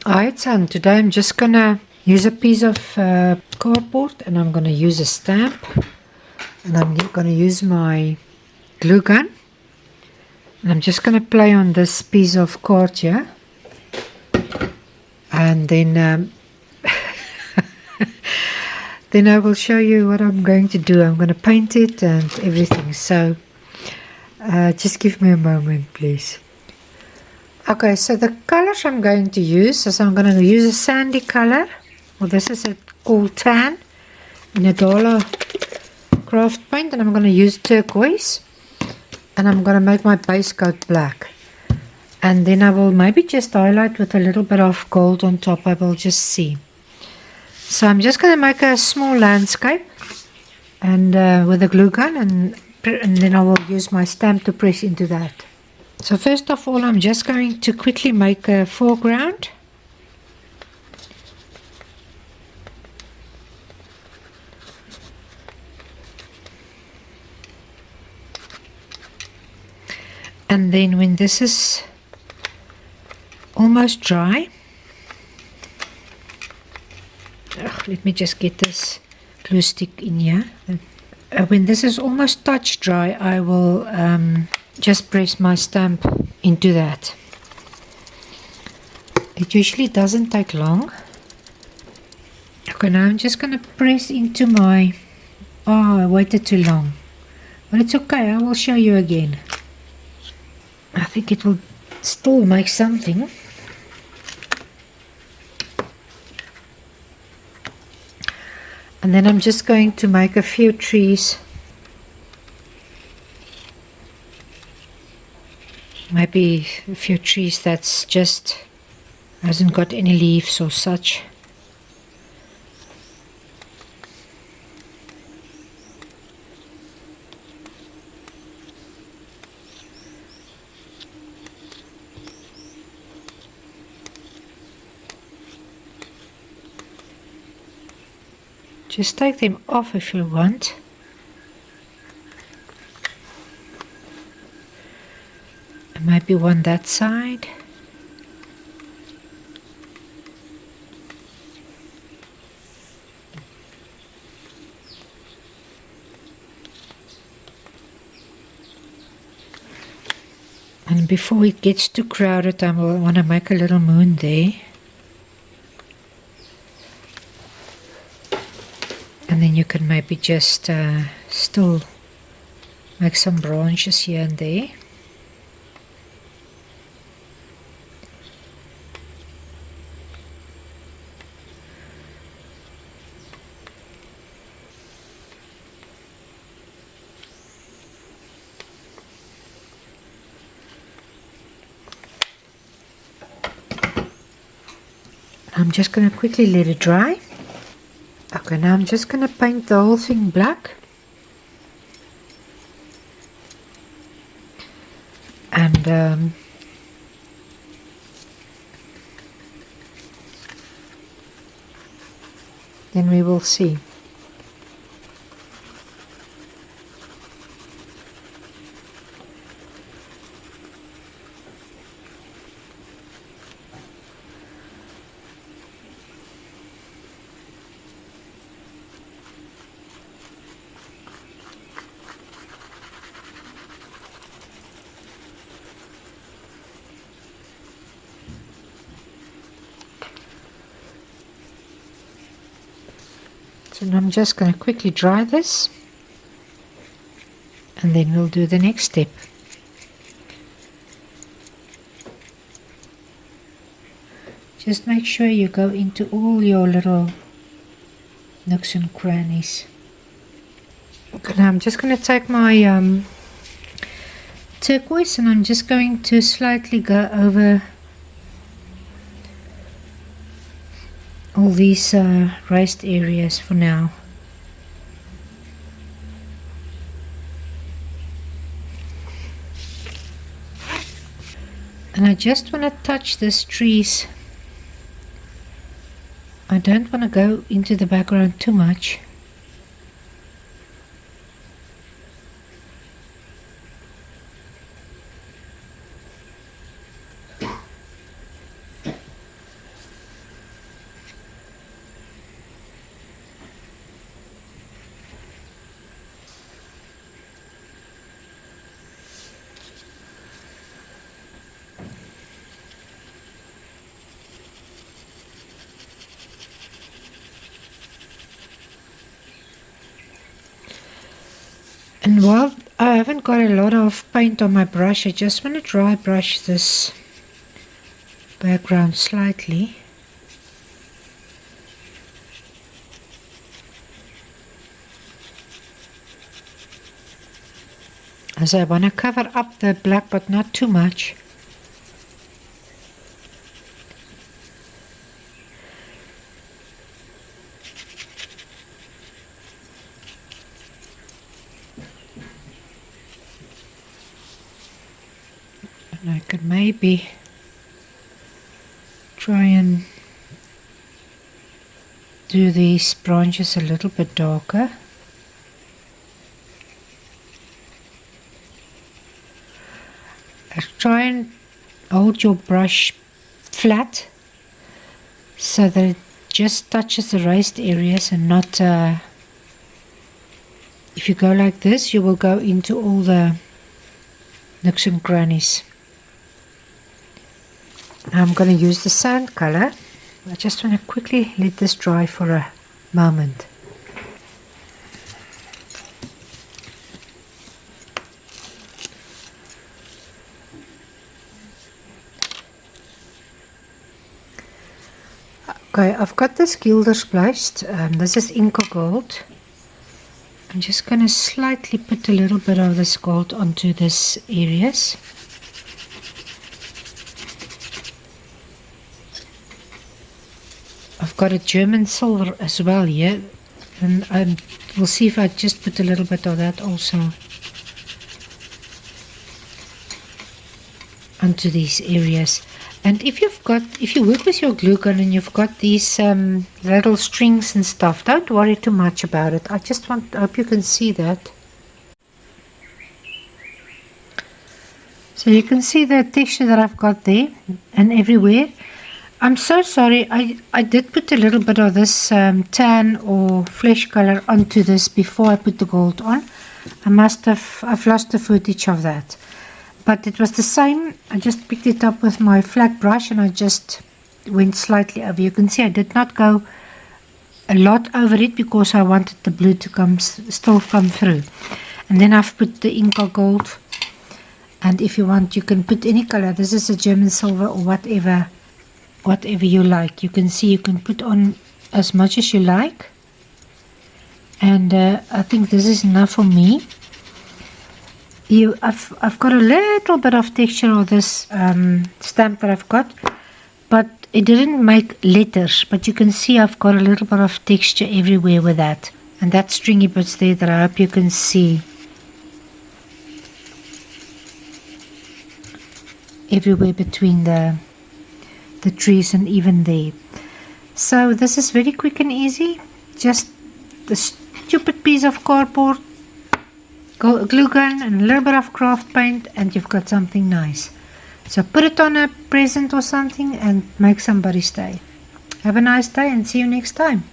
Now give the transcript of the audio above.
Alright, and today I'm just gonna use a piece of cardboard and I'm gonna use a stamp and I'm gonna use my glue gun and I'm just gonna play on this piece of card here and then then I will show you what I'm going to do. I'm gonna paint it and everything, so just give me a moment please. Okay, so the colors I'm going to use is I'm going to use a sandy color. Well, this is called tan in a dollar craft paint, and I'm going to use turquoise. And I'm going to make my base coat black. And then I will maybe just highlight with a little bit of gold on top. I will just see. So I'm just going to make a small landscape and with a glue gun, and then I will use my stamp to press into that. So first of all, I'm just going to quickly make a foreground. And then when this is almost dry, let me just get this glue stick in here. When this is almost touch dry, I will just press my stamp into that. It usually doesn't take long. Okay, now I'm just going to press into my... Oh, I waited too long. But it's okay, I will show you again. I think it will still make something. And then I'm just going to make a few trees. Maybe a few trees that's just hasn't got any leaves or such. Just take them off if you want. And maybe one that side. And before it gets too crowded, I want to make a little moon there. And then you can maybe just still make some branches here and there. I'm just going to quickly let it dry. Okay, now I'm just going to paint the whole thing black. And then we will see. So now I'm just going to quickly dry this and then we'll do the next step. Just make sure you go into all your little nooks and crannies. Okay, now I'm just going to take my turquoise and I'm just going to slightly go over all these raised areas for now. And I just want to touch these trees. I don't want to go into the background too much. And while I haven't got a lot of paint on my brush, I just want to dry brush this background slightly. As I want to cover up the black, but not too much. And I could maybe try and do these branches a little bit darker. Try and hold your brush flat so that it just touches the raised areas and not, if you go like this, you will go into all the nooks and crannies. Now I'm going to use the sand color. I just want to quickly let this dry for a moment. Okay, I've got this gilders placed. This is Inca gold. I'm just going to slightly put a little bit of this gold onto these areas. I've got a German silver as well here, and we'll see if I just put a little bit of that also onto these areas. And if you work with your glue gun and you've got these little strings and stuff, don't worry too much about it. I hope you can see that. So you can see the texture that I've got there and everywhere. I'm so sorry, I did put a little bit of this tan or flesh color onto this before I put the gold on. I've lost the footage of that. But it was the same. I just picked it up with my flat brush and I just went slightly over. You can see I did not go a lot over it because I wanted the blue to still come through. And then I've put the Inca gold. And if you want, you can put any color. This is a German silver or whatever you like. You can see you can put on as much as you like. And I think this is enough for me. I've got a little bit of texture of this stamp that I've got, but it didn't make letters, but you can see I've got a little bit of texture everywhere with that, and that stringy bits there that I hope you can see everywhere between the trees and even there. So this is very quick and easy, just the stupid piece of cardboard, glue gun and a little bit of craft paint, and you've got something nice. So put it on a present or something and make somebody stay. Have a nice day and see you next time.